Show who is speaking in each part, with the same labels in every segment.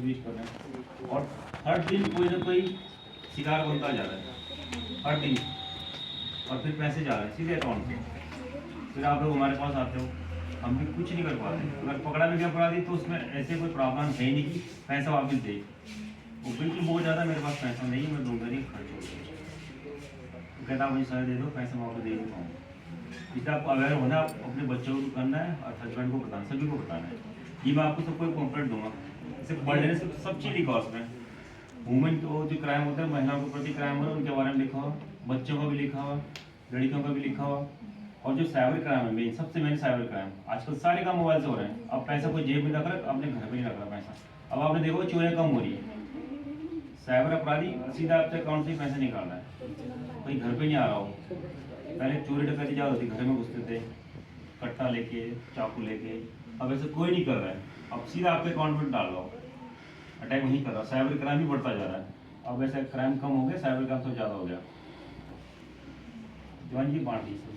Speaker 1: सब यूज कर रहे हैं और हर दिन कोई ना कोई शिकार बनता जा रहा है हर दिन, और फिर पैसे जा रहे हैं सीधे अकाउंट से। फिर आप लोग हमारे पास आते हो, हम भी कुछ नहीं कर पाते। अगर पकड़ा भी गया अपराधी तो उसमें ऐसे कोई प्रावधान है ही नहीं कि पैसा वापस दे। वो बिल्कुल बहुत ज़्यादा मेरे पास पैसा नहीं है, मैं दूंगा नहीं, खर्च हो गया। कहता मुझे सर दे दो, पैसा वापस दे नहीं पाऊँगा। इसलिए आपको अवेयर होना, अपने बच्चों को करना है और हस्बैंड को बताना, सभी को बताना है। ये मैं आपको सबको कॉम्प्लेट दूंगा। इसे पढ़ने से सब चीज़ लिखा उसमें, वुमेन को जो क्राइम होता है, महिलाओं के प्रति क्राइम हो रहा है उनके बारे में लिखा हुआ, बच्चों का भी लिखा हुआ, लड़कियों का भी लिखा हुआ, और जो साइबर क्राइम है मेन, सबसे मेन साइबर क्राइम। आजकल सारे काम मोबाइल से हो रहे हैं। अब पैसा कोई जेब में रख रहा है, अपने घर पे नहीं रख रहा पैसा। अब आपने देखो चोरियाँ कम हो रही है, साइबर अपराधी सीधा आपके अकाउंट से पैसे निकाल रहा है, कोई घर पे नहीं आ रहा हो। पहले चोरी डकैती ज़्यादा होती, घर में घुसते थे कट्टा लेके, चाकू लेके। अब ऐसे कोई नहीं कर रहा है, अब सीधा आपके अकाउंट में डाल रहा हो, अटैक नहीं कर रहा। साइबर क्राइम भी बढ़ता जा रहा है। अब ऐसा क्राइम कम हो गया, साइबर क्राइम तो ज़्यादा हो गया। जवान जी बांट दी सब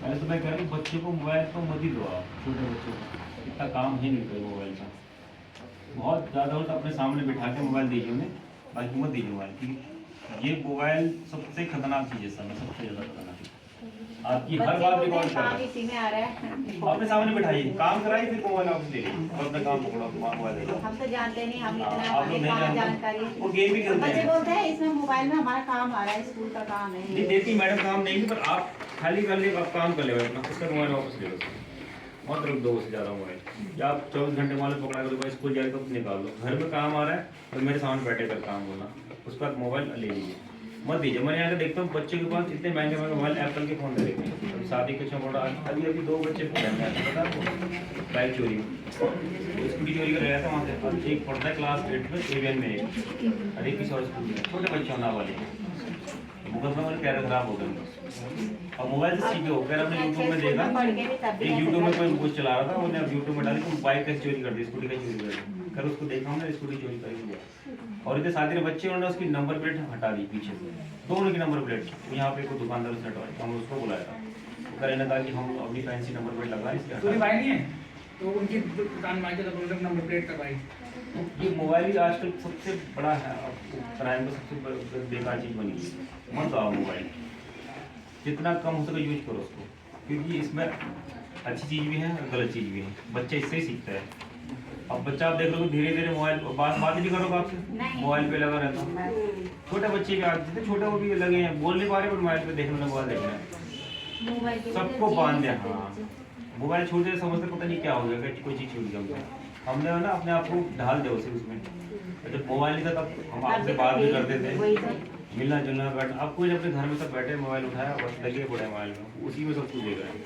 Speaker 1: पहले तो मैं कह रहा हूँ बच्चे को मोबाइल तो मत ही दो आप, छोटे बच्चों को इतना काम ही नहीं करो मोबाइल का। बहुत ज़्यादा हो तो अपने सामने बिठा के मोबाइल दीजिए उन्हें, बाकी मत दीजिए मोबाइल। क्योंकि ये मोबाइल सबसे खतरनाक चीज़ है समय, सबसे ज़्यादा खतरनाक। आपकी हर बात रिकॉर्ड कर रहा है, अपने सामने बिठाइए, काम कराइए, फिर मोबाइल आपसे ले लीजिए और अपना काम पकड़ो, मोबाइल ले लो।
Speaker 2: हम तो जानते नहीं, हम इतना
Speaker 1: आप लोग नहीं
Speaker 2: जानकारी।
Speaker 1: वो गेम भी खेलते
Speaker 2: बच्चे
Speaker 1: हैं,
Speaker 2: बोलते हैं इसमें मोबाइल में हमारा काम आ रहा है, स्कूल का काम है।
Speaker 1: नहीं देखिए मैडम काम नहीं है, पर आप खाली कर ले, आप काम कर ले अपना, उसका मोबाइल वापस ले लो, मत रख दो उससे ज़्यादा मोबाइल। या आप 24 घंटे मोबाइल पकड़ा करो, स्कूल जाए तो निकाल लो। घर में काम आ रहा है और मेरे सामने बैठे कर काम बोला, उसका मोबाइल ले लीजिए, मत दीजिए। मैं यहाँ देखता हूँ बच्चे के पास इतने महंगे महंगे मोबाइल एप्पल के फ़ोन दे देते हैं। शादी के छोटा अभी 2 बच्चे पकड़े हैं, पता आपको, बाइक चोरी, स्कूटी चोरी कर रहा था वहाँ से। एक पढ़ता है क्लास 8 में, एवियन में, और एक किसी और स्कूल में, छोटे बच्चे होना वाले मुकदमा वाले कैरियर खराब हो गए। और मोबाइल से सीखे हो, फिर आपने यूट्यूब में देखा, एक यूट्यूब में कोई कुछ चला रहा था, उन्हें अब यूट्यूब में डाली तो बाइक कैसे चोरी कर दी, स्कूटी कैसे चोरी कर दी, कर उसको देखा हमने, स्कूटी चोरी कर दी। और इतने साथ बच्चे उन्होंने उसकी नंबर प्लेट हटा दी पीछे से, दोनों की नंबर प्लेट। यहाँ पे कोई दुकानदार से हटवाई, हम उसको बुलाया, कहने था कि हम अपनी फैंसी नंबर प्लेट लगाए, इसके
Speaker 3: भाई नहीं है तो उनकी दुकान में आके नंबर प्लेट करवाई।
Speaker 1: ये मोबाइल ही आजकल सबसे बड़ा है, क्राइम का सबसे बेकार चीज़ बनी है। मत आओ मोबाइल, जितना कम हो सके यूज करो उसको, क्योंकि इसमें अच्छी चीज़ भी है और गलत चीज़ भी है। बच्चे इससे ही सीखता है। अब बच्चा आप देख लो धीरे धीरे मोबाइल, बात नहीं करोगे आपसे, मोबाइल पे लगा रहता है। छोटे बच्चे भी आज जितने छोटे वो भी लगे हैं, बोल नहीं पा रहे, पर मोबाइल पे देखने, मोबाइल देखना है, सबको बांध दिया। हाँ, मोबाइल छूट जाए समझते पता नहीं क्या हो जाएगा, कोई चीज़ छूट जाएगी। हमने ना अपने आप को ढाल दिया उसे उसमें। जब मोबाइल नहीं था तब हम आपसे बात भी करते थे, मिलना जुलना बैठना। अब कोई अपने घर में सब बैठे, मोबाइल उठाया बस लगे पड़े मोबाइल में, उसी में सब कुछ देख रहे हैं।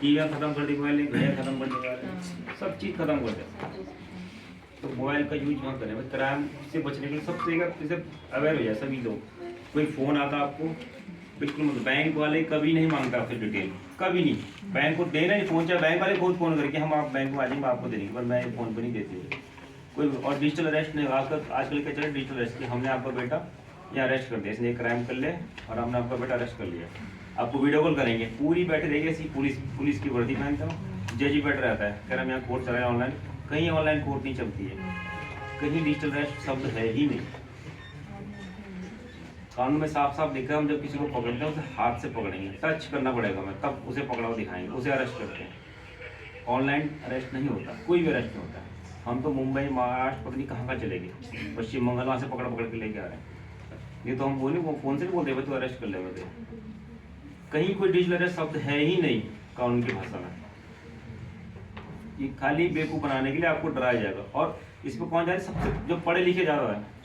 Speaker 1: टीवी खत्म कर दी मोबाइल, घड़ियाँ खत्म कर दी, सब चीज़ खत्म कर दिया। तो मोबाइल का यूज मत करें। क्राइम से बचने के लिए सबसे जैसे अवेयर हो जाए सभी लोग। कोई फ़ोन आता आपको, बिल्कुल मतलब बैंक वाले कभी नहीं मांगता आपसे डिटेल, कभी नहीं। बैंक को देना ही फ़ोन, चाहे बैंक वाले खुद फ़ोन करके हम आप बैंक में आ जाएंगे आपको देंगे, पर मैं फ़ोन पर नहीं देती कोई। और डिजिटल अरेस्ट नहीं, आजकल क्या चले डिजिटल अरेस्ट, कि हमने आपका बेटा या अरेस्ट कर दिया, इसने क्राइम कर ले और हमने आपका बेटा अरेस्ट कर लिया, आपको वीडियो कॉल करेंगे, पूरी बैठे रहेगी ऐसी पुलिस की वर्दी पहनता हूँ, जज ही बैठा रहता है, कह रहा हम यहाँ कोर्ट चला रहे हैं ऑनलाइन। कहीं ऑनलाइन कोर्ट नहीं चलती है, कहीं डिजिटल अरेस्ट शब्द है ही नहीं। कानून में साफ साफ लिखा है, हम जब किसी को पकड़ते हैं उसे हाथ से पकड़ेंगे, टच करना पड़ेगा हमें, तब उसे पकड़ा हुआ दिखाएंगे, उसे अरेस्ट करते हैं। ऑनलाइन अरेस्ट नहीं होता, कोई भी अरेस्ट नहीं होता। हम तो मुंबई महाराष्ट्र पता नहीं कहाँ चले गए, पश्चिम बंगाल वहाँ से पकड़ के लेके आ रहे हैं। ये तो हम बोले वो फ़ोन से नहीं बोलते भाई तो अरेस्ट कर ले, कहीं कोई डिजिटल अरेस्ट शब्द है ही नहीं कानून की भाषा में। ये खाली बेवकूफ़ बनाने के लिए आपको डराया जाएगा। और इस पर कौन जाए, सबसे जो पढ़े लिखे ज़्यादा है।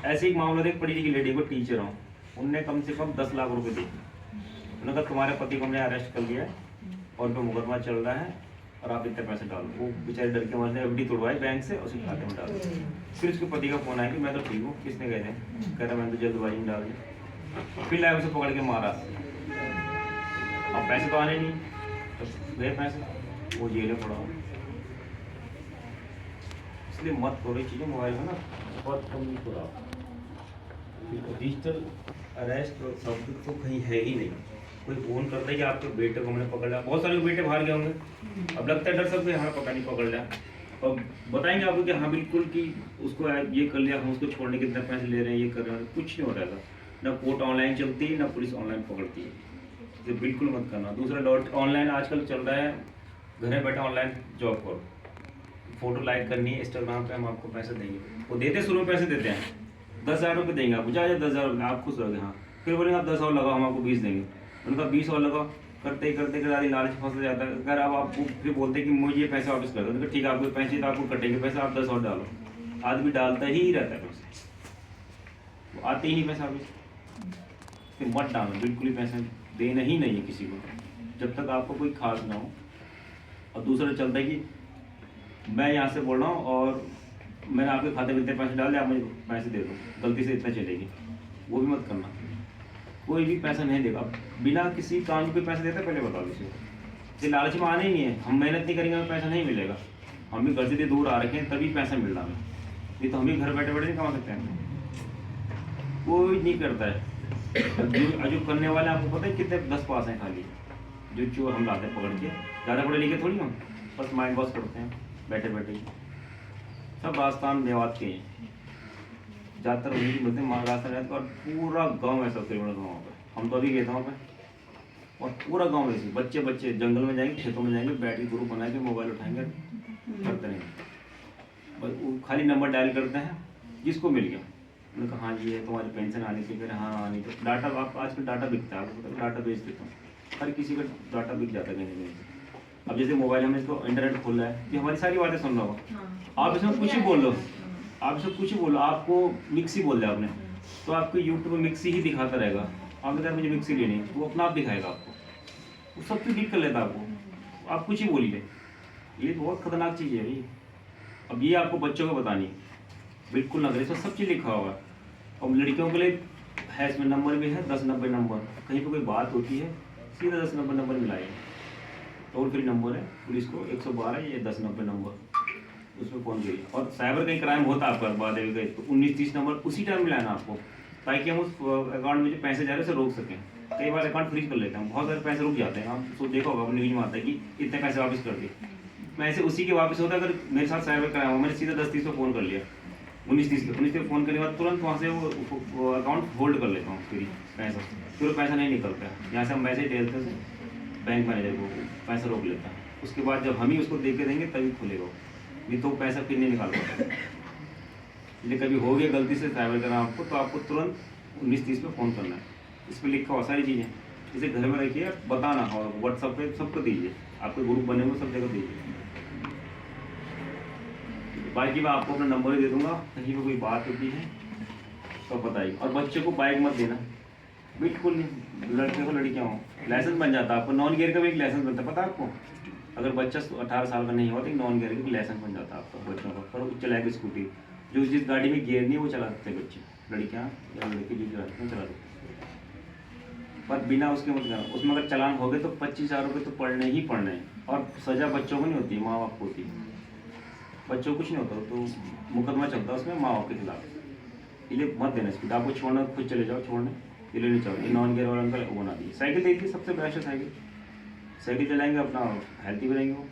Speaker 1: ऐसे ही मामला एक पढ़ी लिखी लेडी को टीचर हूँ, उनने कम से कम 10 लाख रुपए दिए। उन्होंने कहा तुम्हारे पति को हमने अरेस्ट कर लिया है और उन पर मुकदमा चल रहा है और आप इतने पैसे डालो। वो बेचारे डर के मारे एफडी तोड़वाई बैंक से, उसी खाते में डाल दिया। फिर उसके पति का फोन आया कि मैं तो ठीक हूँ, किसने कह रहे हैं, कह रहा मैंने तो जल्दबाजी में डाल दिया। फिर लाए उसे पकड़ के मारा, अब पैसे तो आने नहीं, तो गए पैसे, वो जेल में पड़ा। इसलिए मत करो ये चीज़ें मोबाइल में ना, बहुत कम नहीं करो। डिजिटल अरेस्ट और शब्द तो कहीं है ही नहीं। कोई फोन करता है कि आपके बेटे को मैंने पकड़ लिया, बहुत सारे बेटे बाहर गए होंगे, अब लगता है डर सबके, हाँ पता नहीं पकड़ लिया, और बताएंगे आपको कि हाँ बिल्कुल कि उसको ये कर लिया, हम उसको छोड़ने के इतने पैसे ले रहे हैं, ये कर रहे हैं, कुछ नहीं हो रहा था। ना कोर्ट ऑनलाइन चलती है, ना पुलिस ऑनलाइन पकड़ती है, ये बिल्कुल मत करना। दूसरा डॉट ऑनलाइन आजकल चल रहा है, घर बैठे ऑनलाइन जॉब करो, फोटो लाइक करनी है इंस्टाग्राम पे, हम आपको पैसे देंगे। वो देते शुरू में पैसे देते हैं 10,000 रुपये देंगे आपको, जाए 10,000 रुपये, आप खुश रहोगे, हाँ फिर बोलेंगे आप 10 और लगाओ, हम आपको 20 देंगे, उनका 20 और लगाओ, करते करते आदमी लालच फंस जाता है। अगर आप आपको फिर बोलते हैं कि मुझे ये पैसे वापस कर दो, तो ठीक है आपको पैसे तो आपको कटेंगे पैसे, आप 10 और डालो, आदमी डालता ही रहता है पैसे, वो आते ही नहीं पैसा वापस। फिर मत डालो, बिल्कुल ही पैसे देना ही नहीं है किसी को, जब तक आपको कोई खास ना हो। और दूसरा चलता है कि मैं यहाँ से बोल रहा हूँ और मैंने आपके खाते में इतने पैसे डाल दिए, आप मुझे पैसे दे दो, गलती से इतना चलेगी, वो भी मत करना। कोई भी पैसा नहीं देगा, बिना किसी काम के पैसे देता पहले बताओ किसी को, ये लालच में आना ही नहीं है। हम मेहनत नहीं करेंगे हमें पैसा नहीं मिलेगा, हम भी घर से दूर आ रखे हैं तभी पैसा मिल रहा है, नहीं तो हम भी घर बैठे बैठे नहीं कमा सकते हैं। कोई नहीं करता है, जो करने वाले आपको पता है कितने 10 पास हैं खाली, जो चोर हम लाते हैं पकड़ के, ज़्यादा पढ़े लिखे थोड़ी हम, बस माइंड वॉश करते हैं बैठे बैठे ही। सब राजस्थान मेवात के हैं, ज़्यादातर वही मिलते हैं महाराष्ट्र रहते, और पूरा गांव ऐसा क्रिमिनल गाँव पे, हम तो अभी गए थे वहाँ पे, और पूरा गांव ऐसे बच्चे बच्चे जंगल में जाएंगे, खेतों में जाएंगे, बैठ के ग्रुप बना के मोबाइल उठाएंगे, करते रहेंगे, बस वो खाली नंबर डायल करते हैं, जिसको मिल गया उन्होंने कहा हाँ जी है तुम्हारी पेंशन आनी थी, फिर हाँ आनी थी, डाटा आप आजकल डाटा बिकता है, आपको डाटा बेच देता हूँ, हर किसी का डाटा बिक जाता है कहीं ना कहीं। अब जैसे मोबाइल में इसको इंटरनेट खोल रहा है, ये हमारी सारी बातें सुन रहा होगा, आप इसमें कुछ ही बोल लो, आप इसमें कुछ ही बोलो, आपको मिक्सी बोल दिया आपने, तो आपको यूट्यूब में मिक्सी ही दिखाता रहेगा, आप अगर मुझे मिक्सी लेनी है तो वो अपना आप दिखाएगा आपको, वो सब कुछ क्लिक कर लेता है आपको, आप कुछ ही बोलिए। ये बहुत खतरनाक चीज़ है भाई। अब ये आपको बच्चों को बतानी है, बिल्कुल ना करें, इसमें सब चीज़ लिखा हुआ है। और लड़कियों के लिए है, इसमें नंबर भी है 1090 नंबर, कहीं पर कोई बात होती है सीधा 1090 नंबर मिलाइए, टोल फ्री नंबर है पुलिस को 112 या 1090 नंबर, उसमें फ़ोन करिए। और साइबर कहीं क्राइम होता है आपका बाद में गए तो 1930 नंबर उसी टाइम मिलाना आपको, ताकि हम उस अकाउंट में जो पैसे जा रहे हैं उसे रोक सकें। कई बार अकाउंट फ्रीज कर लेते हैं, बहुत सारे पैसे रुक जाते हैं, आप तो देखा होगा न्यूज में आता है कि इतने पैसे वापस कर दिए, पैसे उसी के वापस होता है। अगर मेरे साथ साइबर क्राइम हो, मैंने सीधा 10:30 को फ़ोन कर लिया, 19:30 पे फ़ोन करने के बाद तुरंत वहाँ से वो अकाउंट होल्ड कर लेता हूँ फ्री पैसा, फिर वो पैसा नहीं निकलता है, यहाँ से हम मैसेज डालते हैं बैंक मैनेजर को, पैसा रोक लेता है, उसके बाद जब हम ही उसको दे के देंगे तभी खुलेगा, नहीं तो पैसा फिर नहीं निकाल पाता। इसलिए कभी हो गया गलती से साइबर क्राइम आपको, तो आपको तुरंत 19:30 पे फ़ोन करना है, इस पर लिखा हुआ सारी चीज़ें, इसे घर में रखिए, बताना और व्हाट्सएप पे सबको दीजिए, आपके ग्रुप बने हुए सब जगह दीजिए। बाकी मैं आपको अपना नंबर ही दे दूंगा, कहीं पर कोई बात होती है तो बताइए। और बच्चे को बाइक मत देना, बिल्कुल नहीं, लड़के हो लड़कियाँ हो, लाइसेंस बन जाता है आपको, नॉन गियर का भी एक लाइसेंस बनता है, पता है आपको? अगर बच्चा 18 साल का नहीं हुआ तो एक नॉन गियर का लाइसेंस बन जाता है आपका बच्चों का, पर वो चलाएगा स्कूटी, जो जिस गाड़ी में गियर नहीं है वो चला सकते हैं बच्चे, लड़कियाँ या लड़के जो चलाते हैं चला सकते हैं, पर बिना उसके मत करना। उसमें अगर चालान हो गए तो 25,000 रुपये तो पढ़ने ही पढ़ने हैं, और सज़ा बच्चों को नहीं होती, माँ बाप को होती है, बच्चों को कुछ नहीं होता, तो मुकदमा चलता है उसमें माँ बाप के खिलाफ, इसलिए मत देना स्कूटी। आपको छोड़ना खुद चले जाओ छोड़ने, ये लेनी चाहिए, नॉन गियर वाला अंकल वो बना दिए। साइकिल देखिए सबसे बेस्ट है साइकिल, साइकिल चलाएंगे अपना हेल्थी भी रहेंगे वो,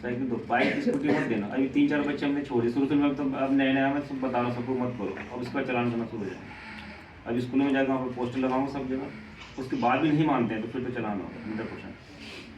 Speaker 1: साइकिल। तो बाइक स्कूटी मत देना। अभी 3-4 बच्चे हमने छोड़े शुरू में, तो अब नया नया मैं सब बता रहा हूँ, सबको मत करो, अब उसका चलान करना शुरू हो जाए। अब स्कूलों में जाकर वहाँ पर पोस्टर लगाऊंगा सब जगह, उसके बाद भी नहीं मानते हैं तो फिर तो चलाना होगा 100%।